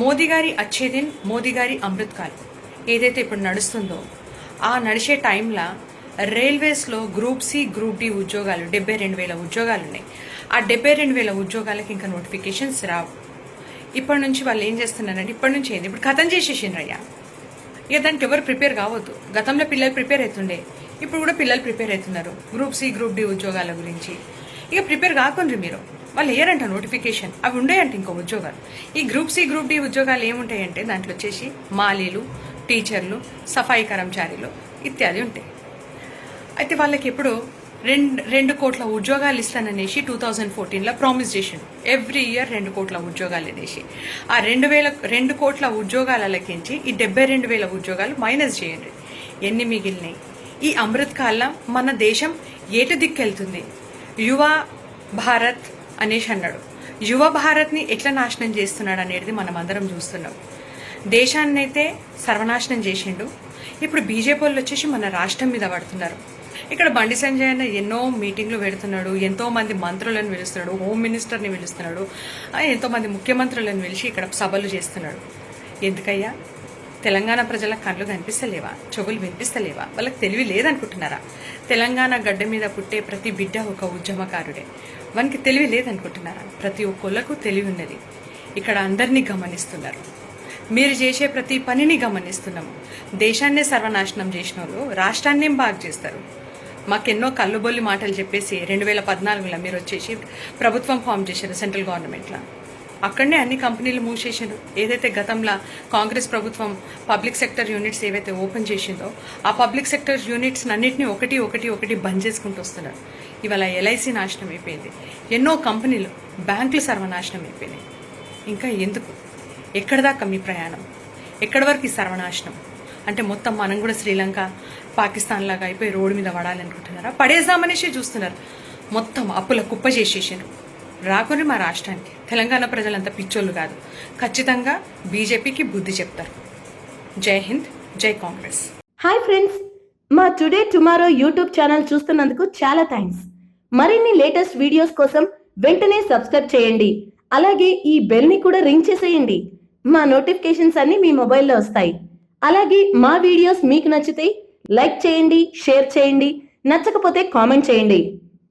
మోదీ గారి అచ్చే దిన్, మోదీ గారి అమృత్ కాల్ ఏదైతే ఇప్పుడు నడుస్తుందో ఆ నడిచే టైంలో రైల్వేస్లో గ్రూప్ సి గ్రూప్ డి ఉద్యోగాలు 72,000 ఉద్యోగాలు ఉన్నాయి. ఆ 72,000 ఉద్యోగాలకి ఇంకా నోటిఫికేషన్స్ రావు. ఇప్పటి నుంచి వాళ్ళు ఏం చేస్తున్నారంటే ఇప్పటి నుంచి ఏంది ఇప్పుడు ఖతం చేసేసిండ్రయ్యా. ఇక దానికి ఎవరు ప్రిపేర్ కావద్దు. గతంలో పిల్లలు ప్రిపేర్ అవుతుండే, ఇప్పుడు కూడా పిల్లలు ప్రిపేర్ అవుతున్నారు గ్రూప్ సి గ్రూప్ డి ఉద్యోగాల గురించి. ఇక ప్రిపేర్ కాకుండ్రి మీరు. వాళ్ళు ఏరంట నోటిఫికేషన్ అవి ఉండేయంట ఇంకో ఉద్యోగాలు. ఈ గ్రూప్ సి గ్రూప్ డి ఉద్యోగాలు ఏముంటాయంటే దాంట్లో వచ్చేసి మాలీలు, టీచర్లు, సఫాయి కర్మచారీలు ఇత్యాది ఉంటాయి. అయితే వాళ్ళకి ఎప్పుడు 2 కోట్ల ఉద్యోగాలు ఇస్తాననేసి 2014లో ప్రామిస్ చేసిండు. ఎవ్రీ ఇయర్ 2 కోట్ల ఉద్యోగాలు అనేసి ఆ 2 కోట్ల ఉద్యోగాలకించి ఈ 72,000 ఉద్యోగాలు మైనస్ చేయండి. ఎన్ని మిగిలినాయి? ఈ అమృత్ కాలం మన దేశం ఏటు దిక్కెళ్తుంది? యువ భారత్ అనేసి అన్నాడు. యువ భారత్ని ఎట్లా నాశనం చేస్తున్నాడు అనేది మనం అందరం చూస్తున్నాం. దేశాన్ని అయితే సర్వనాశనం చేసిండు. ఇప్పుడు బీజేపీ వాళ్ళు వచ్చేసి మన రాష్ట్రం మీద పడుతున్నారు. ఇక్కడ బండి సంజయ్ అన్న ఎన్నో మీటింగ్లు పెడుతున్నాడు, ఎంతో మంది మంత్రులను పిలుస్తున్నాడు, హోమ్ మినిస్టర్ని పిలుస్తున్నాడు, ఎంతో మంది ముఖ్యమంత్రులను పిలిచి ఇక్కడ సభలు చేస్తున్నాడు. ఎందుకయ్యా? తెలంగాణ ప్రజల కళ్ళు కనిపిస్తలేవా? చెవులు వినిపిస్తలేవా? వాళ్ళకి తెలివి లేదనుకుంటున్నారా? తెలంగాణ గడ్డ మీద పుట్టే ప్రతి బిడ్డ ఒక ఉద్యమకారుడే. వానికి తెలివి లేదనుకుంటున్నారా? ప్రతి ఒక్కళ్ళకు తెలివి ఉన్నది. ఇక్కడ అందరినీ గమనిస్తున్నారు. మీరు చేసే ప్రతి పనిని గమనిస్తున్నాము. దేశాన్నే సర్వనాశనం చేసిన వాళ్ళు రాష్ట్రాన్నేం బాగు చేస్తారు? మాకెన్నో కళ్ళుబొల్లి మాటలు చెప్పేసి 2014లో మీరు వచ్చేసి ప్రభుత్వం ఫామ్ చేశారు సెంట్రల్ గవర్నమెంట్లో. అక్కడనే అన్ని కంపెనీలు మూసేసారు. ఏదైతే గతంలో కాంగ్రెస్ ప్రభుత్వం పబ్లిక్ సెక్టర్ యూనిట్స్ ఏవైతే ఓపెన్ చేసిందో ఆ పబ్లిక్ సెక్టర్ యూనిట్స్ అన్నింటినీ ఒకటి బంద్ చేసుకుంటూ వస్తున్నారు. ఇవాళ ఎల్ఐసి నాశనం అయిపోయింది. ఎన్నో కంపెనీలు, బ్యాంకులు సర్వనాశనం అయిపోయినాయి. ఇంకా ఎందుకు? ఎక్కడి దాకా మీ ప్రయాణం? ఎక్కడి వరకు ఈ సర్వనాశనం? అంటే మొత్తం మనం కూడా శ్రీలంక, పాకిస్తాన్ లాగా అయిపోయి రోడ్డు మీద పడాలనుకుంటున్నారా? పడేద్దామనేసి చూస్తున్నారు. మొత్తం అప్పుల కుప్ప చేసేసారు. రాకుని మా రాష్ట్రానికి. తెలంగాణ ప్రజలంతా పిచ్చోళ్ళు కాదు. ఖచ్చితంగా బీజేపీకి బుద్ధి చెప్తారు. జై హింద్, జై కాంగ్రెస్. హాయ్ ఫ్రెండ్స్, మా టుడే టుమారో యూట్యూబ్ ఛానల్ చూస్తున్నందుకు చాలా థ్యాంక్స్. మరిన్ని లేటెస్ట్ వీడియోస్ కోసం వెంటనే సబ్స్క్రైబ్ చేయండి. అలాగే ఈ బెల్ ని కూడా రింగ్ చేసేయండి. మా నోటిఫికేషన్స్ అన్ని మీ మొబైల్లో వస్తాయి. అలాగే మా వీడియోస్ మీకు నచ్చితే లైక్ చేయండి, షేర్ చేయండి, నచ్చకపోతే కామెంట్ చేయండి.